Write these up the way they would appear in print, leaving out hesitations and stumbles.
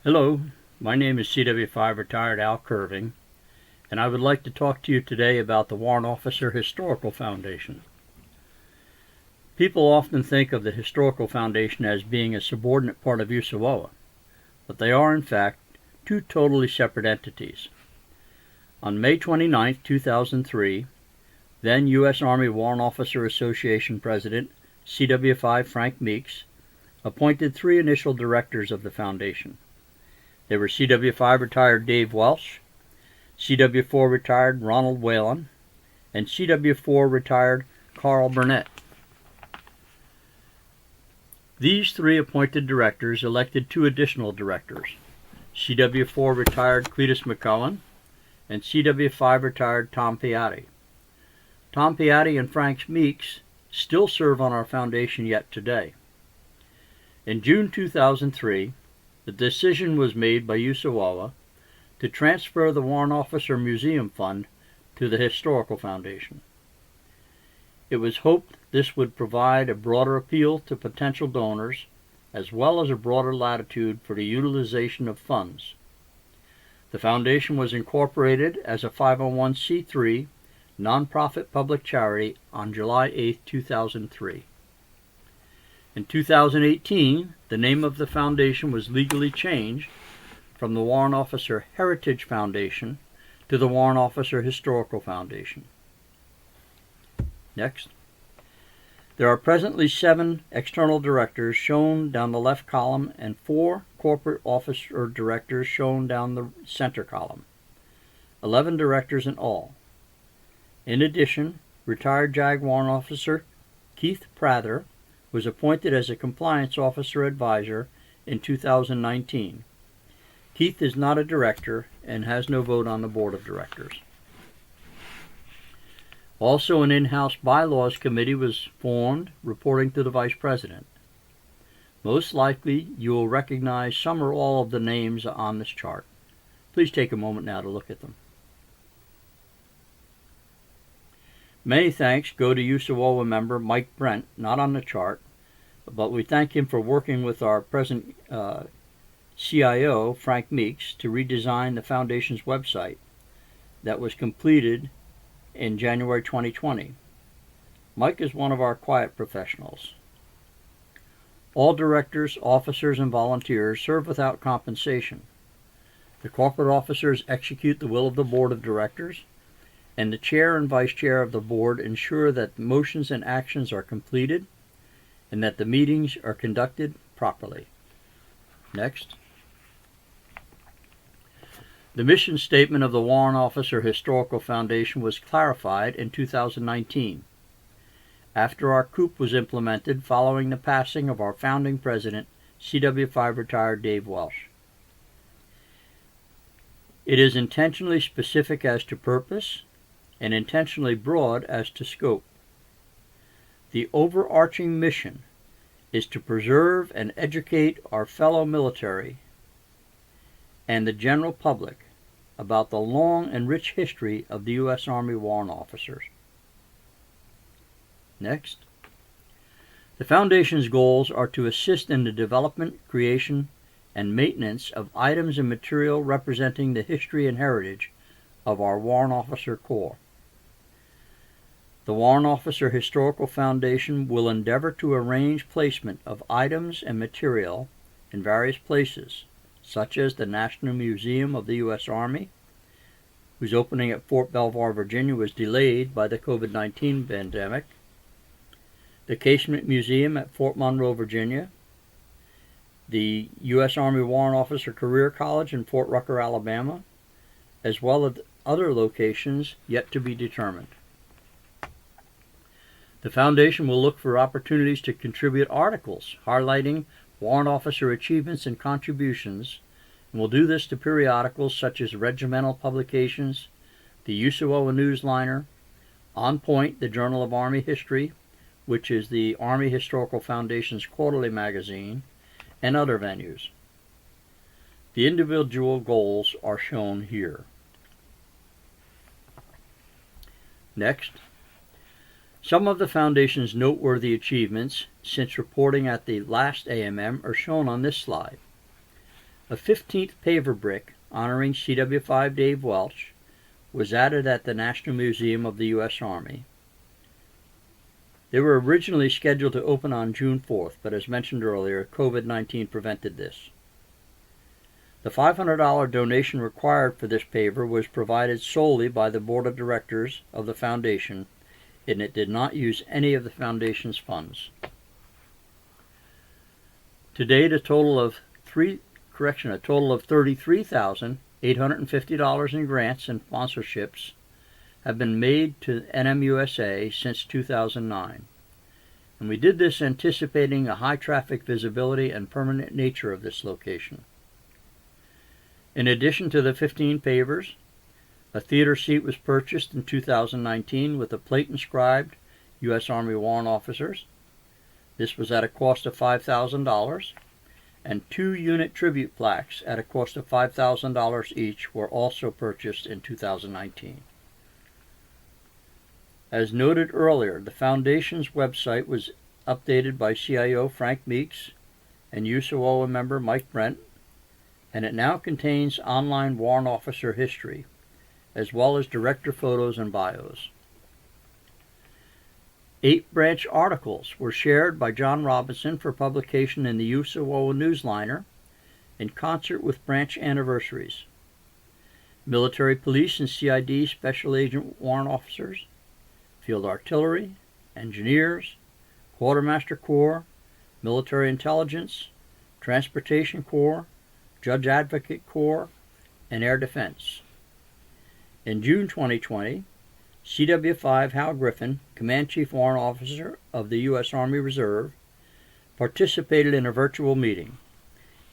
Hello, my name is CW5 retired Al Curving, and I would like to talk to you today about the Warrant Officer Historical Foundation. People often think of the Historical Foundation as being a subordinate part of USAWOA, but they are in fact two totally separate entities. On May 29, 2003, then U.S. Army Warrant Officer Association President CW5 Frank Meeks appointed three initial directors of the foundation. They were CW5 retired Dave Welsh, CW4 retired Ronald Whalen, and CW4 retired Carl Burnett. These three appointed directors elected two additional directors, CW4 retired Cletus McCullen and CW5 retired Tom Piatti. Tom Piatti and Frank Meeks still serve on our foundation yet today. In June 2003, the decision was made by USAWOA to transfer the Warrant Officer Museum Fund to the Historical Foundation. It was hoped this would provide a broader appeal to potential donors, as well as a broader latitude for the utilization of funds. The foundation was incorporated as a 501c3 nonprofit public charity on July 8, 2003. In 2018, the name of the foundation was legally changed from the Warrant Officer Heritage Foundation to the Warrant Officer Historical Foundation. Next. There are presently 7 external directors shown down the left column and 4 corporate officer directors shown down the center column. 11 directors in all. In addition, retired JAG Warrant Officer Keith Prather was appointed as a Compliance Officer Advisor in 2019. Keith is not a director and has no vote on the Board of Directors. Also, an in-house bylaws committee was formed reporting to the Vice President. Most likely, you will recognize some or all of the names on this chart. Please take a moment now to look at them. Many thanks go to USAWOA member Mike Brent, not on the chart, but we thank him for working with our present CIO, Frank Meeks, to redesign the Foundation's website that was completed in January 2020. Mike is one of our quiet professionals. All directors, officers, and volunteers serve without compensation. The corporate officers execute the will of the Board of Directors, and the chair and vice chair of the board ensure that motions and actions are completed and that the meetings are conducted properly. Next. The mission statement of the Warrant Officer Historical Foundation was clarified in 2019, after our coup was implemented following the passing of our founding president, CW5 retired Dave Welsh. It is intentionally specific as to purpose and intentionally broad as to scope. The overarching mission is to preserve and educate our fellow military and the general public about the long and rich history of the U.S. Army Warrant Officers. Next. The Foundation's goals are to assist in the development, creation, and maintenance of items and material representing the history and heritage of our Warrant Officer Corps. The Warrant Officer Historical Foundation will endeavor to arrange placement of items and material in various places, such as the National Museum of the U.S. Army, whose opening at Fort Belvoir, Virginia was delayed by the COVID-19 pandemic, the Casement Museum at Fort Monroe, Virginia, the U.S. Army Warrant Officer Career College in Fort Rucker, Alabama, as well as other locations yet to be determined. The Foundation will look for opportunities to contribute articles highlighting Warrant Officer achievements and contributions, and will do this to periodicals such as regimental publications, the USAWOA Newsliner, On Point, the Journal of Army History, which is the Army Historical Foundation's quarterly magazine, and other venues. The individual goals are shown here. Next. Some of the Foundation's noteworthy achievements since reporting at the last AMM are shown on this slide. A 15th paver brick honoring CW5 Dave Welch was added at the National Museum of the U.S. Army. They were originally scheduled to open on June 4th, but as mentioned earlier, COVID-19 prevented this. The $500 donation required for this paver was provided solely by the Board of Directors of the Foundation, and it did not use any of the Foundation's funds. To date, a total of $33,850 in grants and sponsorships have been made to NMUSA since 2009. And we did this anticipating a high traffic visibility and permanent nature of this location. In addition to the 15 pavers, a theater seat was purchased in 2019 with a plate inscribed U.S. Army Warrant Officers. This was at a cost of $5,000, and 2 unit tribute plaques at a cost of $5,000 each were also purchased in 2019. As noted earlier, the Foundation's website was updated by CIO Frank Meeks and USAWOA member Mike Brent, and it now contains online warrant officer history, as well as director photos and bios. 8 branch articles were shared by John Robinson for publication in the USAWOA Newsliner in concert with branch anniversaries. Military Police and CID Special Agent Warrant Officers, Field Artillery, Engineers, Quartermaster Corps, Military Intelligence, Transportation Corps, Judge Advocate Corps, and Air Defense. In June 2020, CW5 Hal Griffin, Command Chief Warrant Officer of the U.S. Army Reserve, participated in a virtual meeting.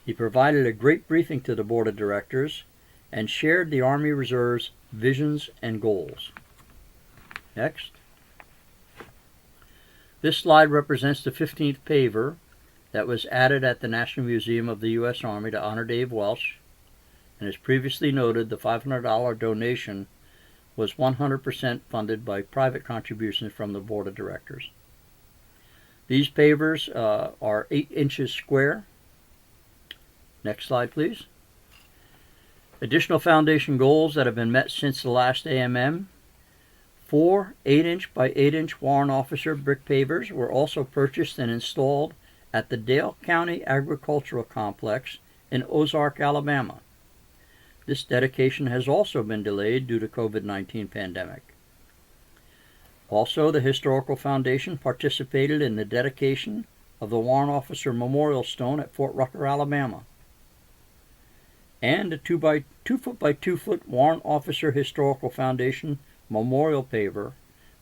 He provided a great briefing to the Board of Directors and shared the Army Reserve's visions and goals. Next. This slide represents the 15th paver that was added at the National Museum of the U.S. Army to honor Dave Welch, and as previously noted, the $500 donation was 100% funded by private contributions from the Board of Directors. These pavers are 8 inches square. Next slide, please. Additional Foundation goals that have been met since the last AMM. 4 8-inch by 8-inch Warrant Officer brick pavers were also purchased and installed at the Dale County Agricultural Complex in Ozark, Alabama. This dedication has also been delayed due to COVID-19 pandemic. Also, the Historical Foundation participated in the dedication of the Warrant Officer Memorial Stone at Fort Rucker, Alabama. And a 2 foot by 2 foot Warrant Officer Historical Foundation memorial paver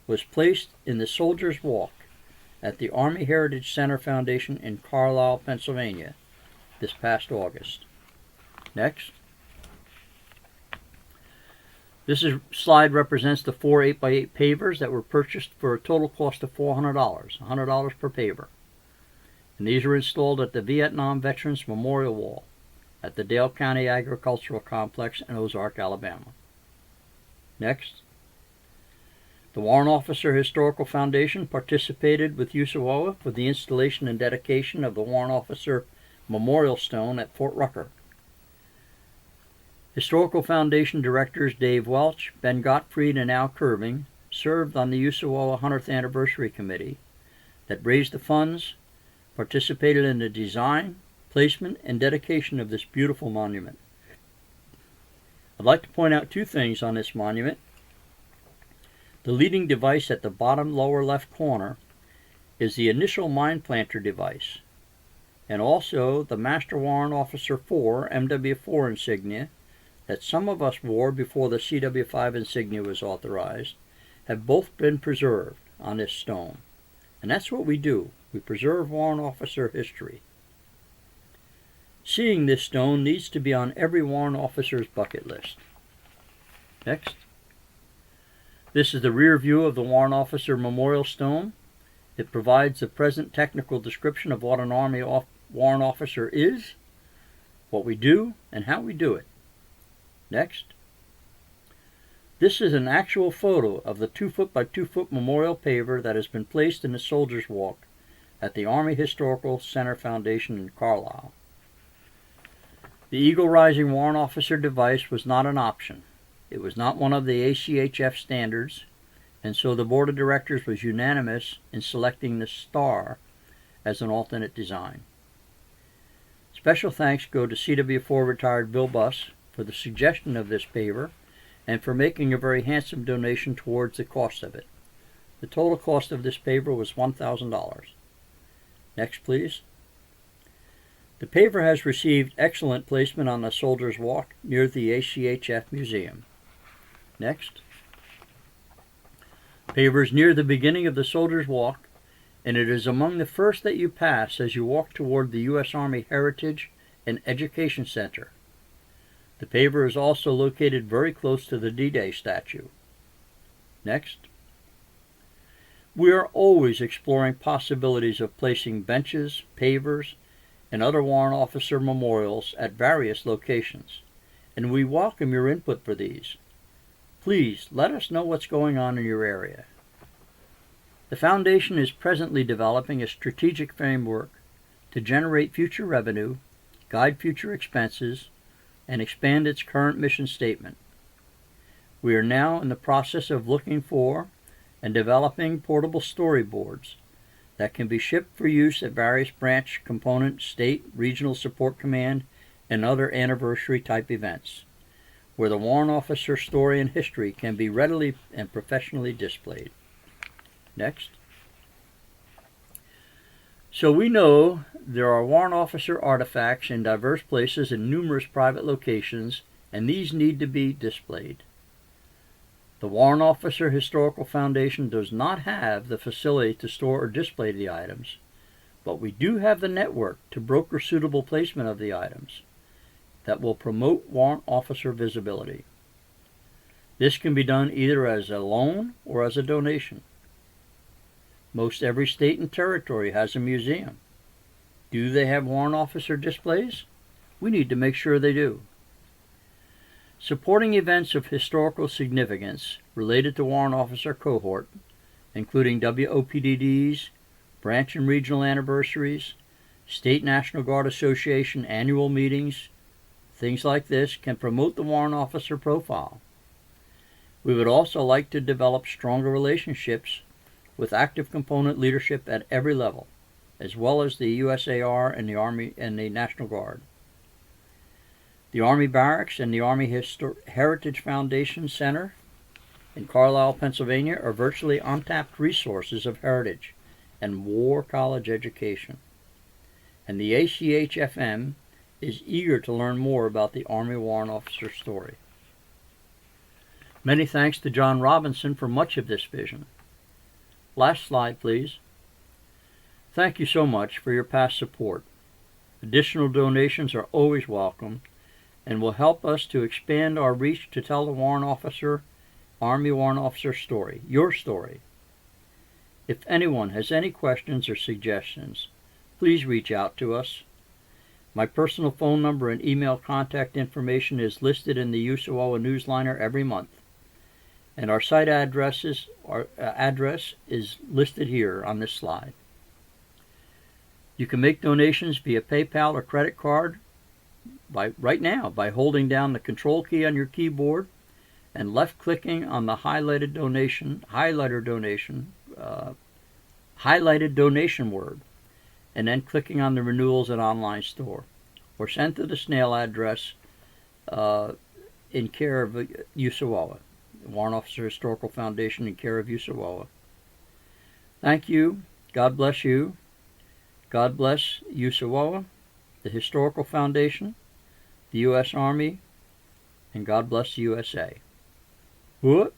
was placed in the Soldiers Walk at the Army Heritage Center Foundation in Carlisle, Pennsylvania this past August. Next. This slide represents the 4 8x8 pavers that were purchased for a total cost of $400, $100 per paver. And these were installed at the Vietnam Veterans Memorial Wall at the Dale County Agricultural Complex in Ozark, Alabama. Next. The Warrant Officer Historical Foundation participated with USAWOA for the installation and dedication of the Warrant Officer Memorial Stone at Fort Rucker. Historical Foundation Directors Dave Welch, Ben Gottfried, and Al Curving served on the USAWOA 100th Anniversary Committee that raised the funds, participated in the design, placement, and dedication of this beautiful monument. I'd like to point out 2 things on this monument. The leading device at the bottom lower left corner is the initial mine planter device, and also the Master Warrant Officer 4 MW4 insignia that some of us wore before the CW5 insignia was authorized have both been preserved on this stone. And that's what we do. We preserve warrant officer history. Seeing this stone needs to be on every warrant officer's bucket list. Next. This is the rear view of the Warrant Officer Memorial Stone. It provides the present technical description of what an Army warrant officer is, what we do, and how we do it. Next. This is an actual photo of the 2 foot by 2 foot memorial paver that has been placed in the Soldiers Walk at the Army Historical Center Foundation in Carlisle. The Eagle Rising Warrant Officer device was not an option. It was not one of the ACHF standards, and so the Board of Directors was unanimous in selecting the Star as an alternate design. Special thanks go to CW4 retired Bill Buss for the suggestion of this paver and for making a very handsome donation towards the cost of it. The total cost of this paver was $1,000. Next, please. The paver has received excellent placement on the Soldiers Walk near the ACHF Museum. Next. Paver is near the beginning of the Soldiers Walk, and it is among the first that you pass as you walk toward the U.S. Army Heritage and Education Center. The paver is also located very close to the D-Day statue. Next. We are always exploring possibilities of placing benches, pavers, and other warrant officer memorials at various locations, and we welcome your input for these. Please let us know what's going on in your area. The Foundation is presently developing a strategic framework to generate future revenue, guide future expenses, and expand its current mission statement. We are now in the process of looking for and developing portable storyboards that can be shipped for use at various branch, component, state, regional support command, and other anniversary-type events, where the warrant officer story and history can be readily and professionally displayed. Next. So we know there are warrant officer artifacts in diverse places in numerous private locations, and these need to be displayed. The Warrant Officer Historical Foundation does not have the facility to store or display the items, but we do have the network to broker suitable placement of the items that will promote warrant officer visibility. This can be done either as a loan or as a donation. Most every state and territory has a museum. Do they have warrant officer displays? We need to make sure they do. Supporting events of historical significance related to warrant officer cohort, including WOPDDs, branch and regional anniversaries, State National Guard Association annual meetings, things like this can promote the warrant officer profile. We would also like to develop stronger relationships with active component leadership at every level, as well as the USAR and the Army and the National Guard. The Army Barracks and the Army Heritage Foundation Center in Carlisle, Pennsylvania are virtually untapped resources of heritage and war college education. And the ACHFM is eager to learn more about the Army Warrant Officer story. Many thanks to John Robinson for much of this vision. Last slide, please. Thank you so much for your past support. Additional donations are always welcome and will help us to expand our reach to tell the Army Warrant Officer story, your story. If anyone has any questions or suggestions, please reach out to us. My personal phone number and email contact information is listed in the USAWOA newsletter every month, and our site address is listed here on this slide. You can make donations via PayPal or credit card right now by holding down the Control key on your keyboard and left-clicking on the highlighted donation word, and then clicking on the Renewals and Online Store, or send to the snail address in care of USAWOA, Warrant Officer Historical Foundation in care of USAWOA. Thank you. God bless you. God bless USAWOA, the Historical Foundation, the U.S. Army, and God bless the USA. Whoop.